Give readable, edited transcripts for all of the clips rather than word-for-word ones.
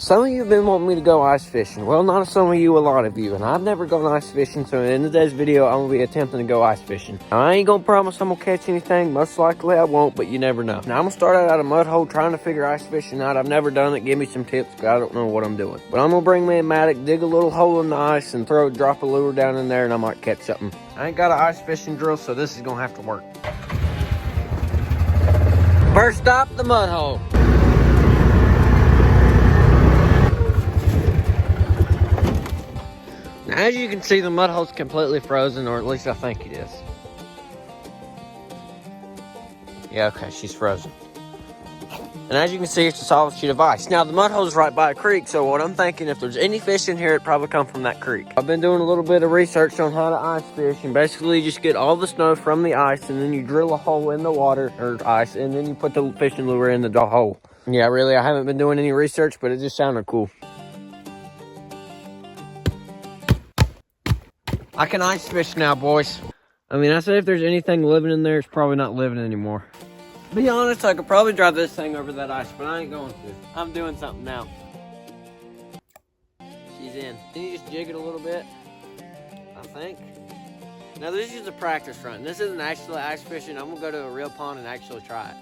Some of you have been wanting me to go ice fishing. Well, not some of you, a lot of you. And I've never gone ice fishing, so in today's video, I'm going to be attempting to go ice fishing. Now, I ain't going to promise I'm going to catch anything. Most likely I won't, but you never know. Now, I'm going to start out at a mud hole trying to figure ice fishing out. I've never done it. Give me some tips, because I don't know what I'm doing. But I'm going to bring me a mattock, dig a little hole in the ice, and drop a lure down in there, and I might catch something. I ain't got an ice fishing drill, so this is going to have to work. First stop, the mud hole. Now, as you can see, the mud hole's completely frozen, or at least I think it is. Yeah, okay, she's frozen. And as you can see, it's a solid sheet of ice. Now, the mud hole's right by a creek, so what I'm thinking, if there's any fish in here, it probably come from that creek. I've been doing a little bit of research on how to ice fish, and basically you just get all the snow from the ice, and then you drill a hole in the water, or ice, and then you put the fishing lure in the hole. Yeah, really, I haven't been doing any research, but it just sounded cool. I can ice fish now, boys. I mean, I say if there's anything living in there, it's probably not living anymore. To be honest, I could probably drive this thing over that ice, but I ain't going to. I'm doing something now. She's in. Can you just jig it a little bit? I think. Now, this is a practice run. This isn't actually ice fishing. I'm going to go to a real pond and actually try it.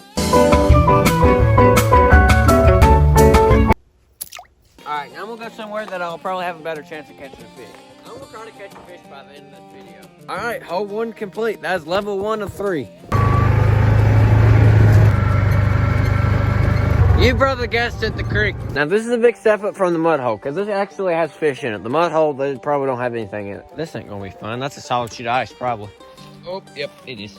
Alright, now I'm going to go somewhere that I'll probably have a better chance of catching a fish. I'm going to try to catch a fish by the end of this video. Alright, hole 1 complete. That's level 1 of 3. You brother guessed it, the creek. Now this is a big step up from the mud hole, because this actually has fish in it. The mud hole, they probably don't have anything in it. This ain't going to be fun. That's a solid sheet of ice, probably. Oh, yep, it is.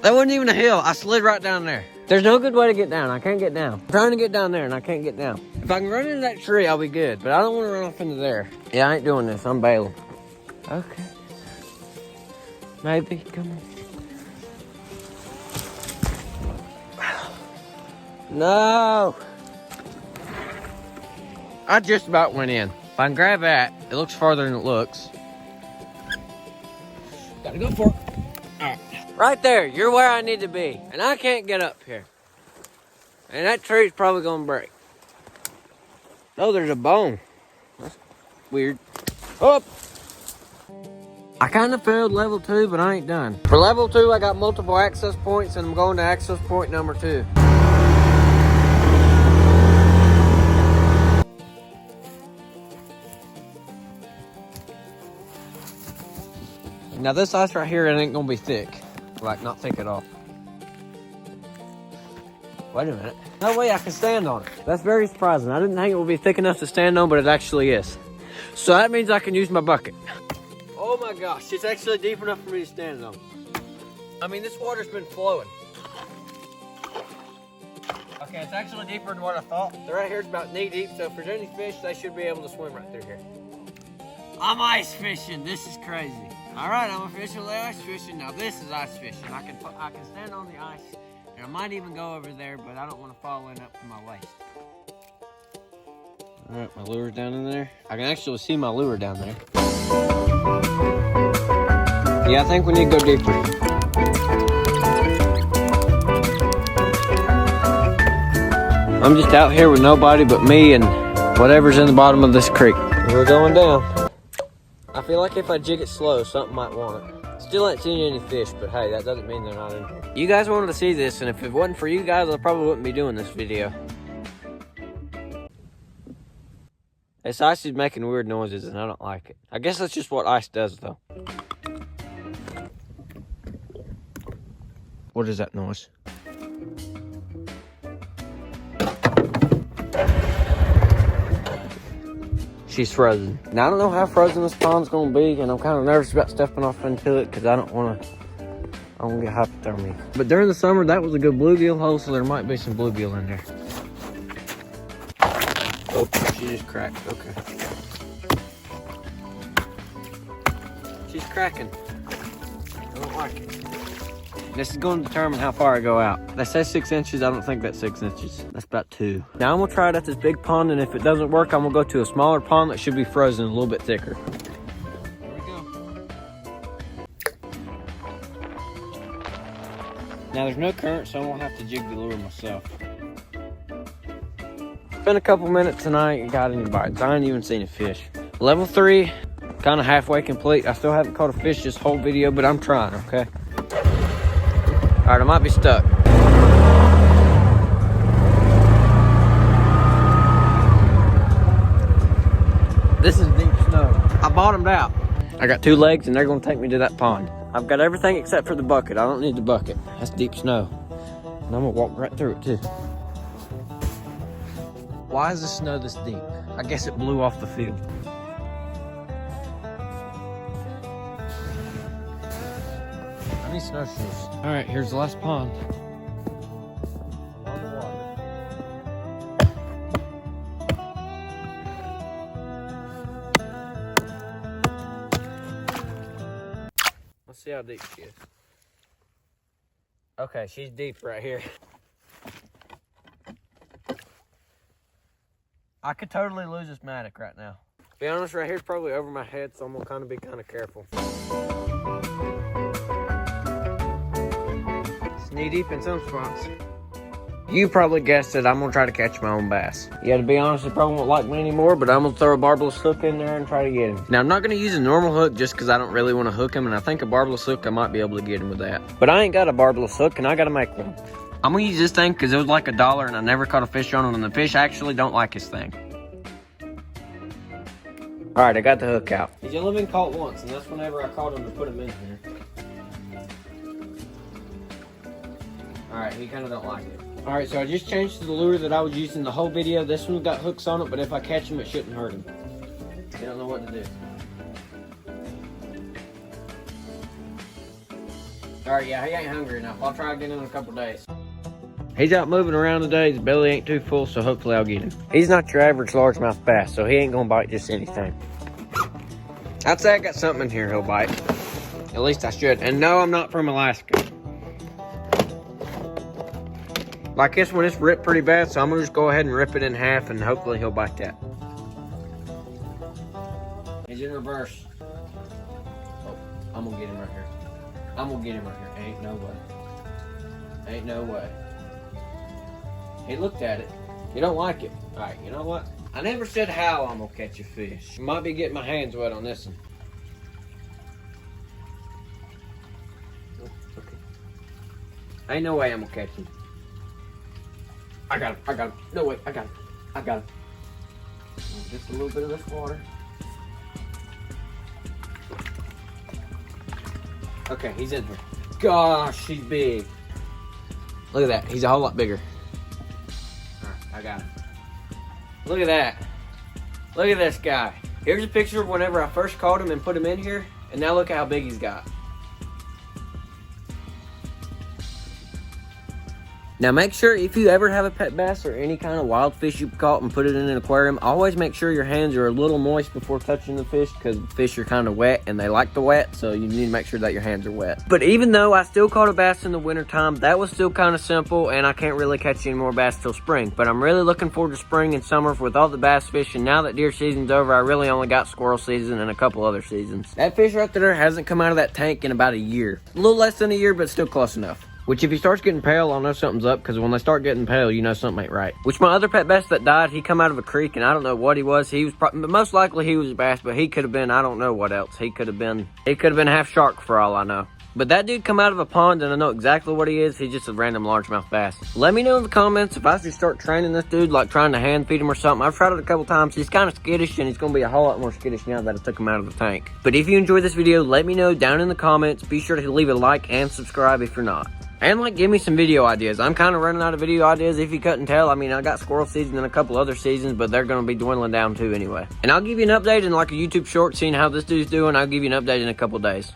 That wasn't even a hill. I slid right down there. There's no good way to get down. I can't get down. I'm trying to get down there and I can't get down. If I can run into that tree, I'll be good. But I don't want to run off into there. Yeah, I ain't doing this. I'm bailing. Okay. Maybe. Come on. No. I just about went in. If I can grab that, it looks farther than it looks. Gotta go for it. All right. Right there, you're where I need to be. And I can't get up here. And that tree's probably gonna break. Oh, there's a bone. That's weird. Oh! I kind of failed level 2, but I ain't done. For level 2, I got multiple access points, and I'm going to access point number 2. Now this ice right here, it ain't gonna be thick. Like, not thick at all. Wait a minute. No way I can stand on it. That's very surprising. I didn't think it would be thick enough to stand on, but it actually is. So that means I can use my bucket. Oh my gosh, it's actually deep enough for me to stand on. I mean, this water's been flowing. Okay, it's actually deeper than what I thought. The right here is about knee deep, so if there's any fish, they should be able to swim right through here. I'm ice fishing. This is crazy. All right, I'm officially ice fishing. Now this is ice fishing. I can stand on the ice, and I might even go over there, but I don't want to fall in up to my waist. All right, my lure's down in there. I can actually see my lure down there. Yeah, I think we need to go deeper. I'm just out here with nobody but me and whatever's in the bottom of this creek. We're going down. I feel like if I jig it slow, something might want it. Still ain't seen any fish, but hey, that doesn't mean they're not in here. You guys wanted to see this, and if it wasn't for you guys, I probably wouldn't be doing this video. This ice is making weird noises, and I don't like it. I guess that's just what ice does, though. What is that noise? She's frozen. Now, I don't know how frozen this pond's gonna be, and I'm kind of nervous about stepping off into it because I don't want to get hypothermia. But during the summer, that was a good bluegill hole, so there might be some bluegill in there. Oh, she just cracked. Okay. She's cracking. I don't like it. This is going to determine how far I go out. They say 6 inches. I don't think that's 6 inches. That's about 2. Now I'm going to try it at this big pond, and if it doesn't work, I'm going to go to a smaller pond that should be frozen a little bit thicker. Here we go. Now there's no current, so I'm going to have to jig the lure myself. been a couple minutes and I ain't got any bites. I ain't even seen a fish. Level 3, kind of halfway complete. I still haven't caught a fish this whole video, but I'm trying, okay? All right, I might be stuck. This is deep snow. I bottomed out. I got 2 legs and they're gonna take me to that pond. I've got everything except for the bucket. I don't need the bucket. That's deep snow. And I'm gonna walk right through it too. Why is the snow this deep? I guess it blew off the field. I need snowshoes. All right, here's the last pond. Let's see how deep she is. Okay, she's deep right here. I could totally lose this mattock right now. Be honest, right here's probably over my head, so I'm gonna kind of be careful. It's knee deep in some spots. You probably guessed it, I'm gonna try to catch my own bass. Yeah, to be honest, they probably won't like me anymore, but I'm gonna throw a barbless hook in there and try to get him. Now, I'm not gonna use a normal hook just because I don't really want to hook him, and I think a barbless hook, I might be able to get him with that. But I ain't got a barbless hook, and I gotta make one. I'm gonna use this thing because it was like $1, and I never caught a fish on it, and the fish actually don't like this thing. All right, I got the hook out. He's only been caught once, and that's whenever I caught him to put him in here. All right, he kind of don't like it. All right, so I just changed to the lure that I was using the whole video. This one got hooks on it, but if I catch him, it shouldn't hurt him. I don't know what to do. All right, yeah, he ain't hungry enough. I'll try again in a couple days. He's out moving around today. His belly ain't too full, so hopefully I'll get him. He's not your average largemouth bass, so he ain't gonna bite just anything. I'd say I got something in here he'll bite. At least I should. And no, I'm not from Alaska. Like this one, it's ripped pretty bad, so I'm gonna just go ahead and rip it in half, and hopefully he'll bite that. He's in reverse. Oh, I'm gonna get him right here. I'm gonna get him right here. Ain't no way. Ain't no way. He looked at it. He don't like it. All right, you know what? I never said how I'm gonna catch a fish. Might be getting my hands wet on this one. Oh, okay. Ain't no way I'm gonna catch him. I got him. I got him. No way. I got him. I got him. Just a little bit of this water. Okay, he's in here. Gosh, he's big. Look at that. He's a whole lot bigger. All right, I got him. Look at that. Look at this guy. Here's a picture of whenever I first caught him and put him in here, and now look at how big he's got. Now make sure if you ever have a pet bass or any kind of wild fish you caught and put it in an aquarium, always make sure your hands are a little moist before touching the fish, because fish are kind of wet and they like the wet, so you need to make sure that your hands are wet. But even though I still caught a bass in the wintertime, that was still kind of simple, and I can't really catch any more bass till spring. But I'm really looking forward to spring and summer with all the bass fishing. Now that deer season's over, I really only got squirrel season and a couple other seasons. That fish right there hasn't come out of that tank in about a year. A little less than a year, but still close enough. Which if he starts getting pale, I'll know something's up, because when they start getting pale, you know something ain't right. Which my other pet bass that died, he come out of a creek, and I don't know what he was. He was most likely he was a bass, but he could have been, I don't know what else. He could have been half shark for all I know. But that dude come out of a pond, and I know exactly what he is. He's just a random largemouth bass. Let me know in the comments if I should start training this dude, like trying to hand feed him or something. I've tried it a couple times. He's kind of skittish, and he's going to be a whole lot more skittish now that I took him out of the tank. But if you enjoyed this video, let me know down in the comments. Be sure to leave a like and subscribe if you're not. And like, give me some video ideas. I'm kind of running out of video ideas if you couldn't tell. I mean, I got squirrel season and a couple other seasons, but they're going to be dwindling down too anyway. And I'll give you an update in like a YouTube short, seeing how this dude's doing. I'll give you an update in a couple days.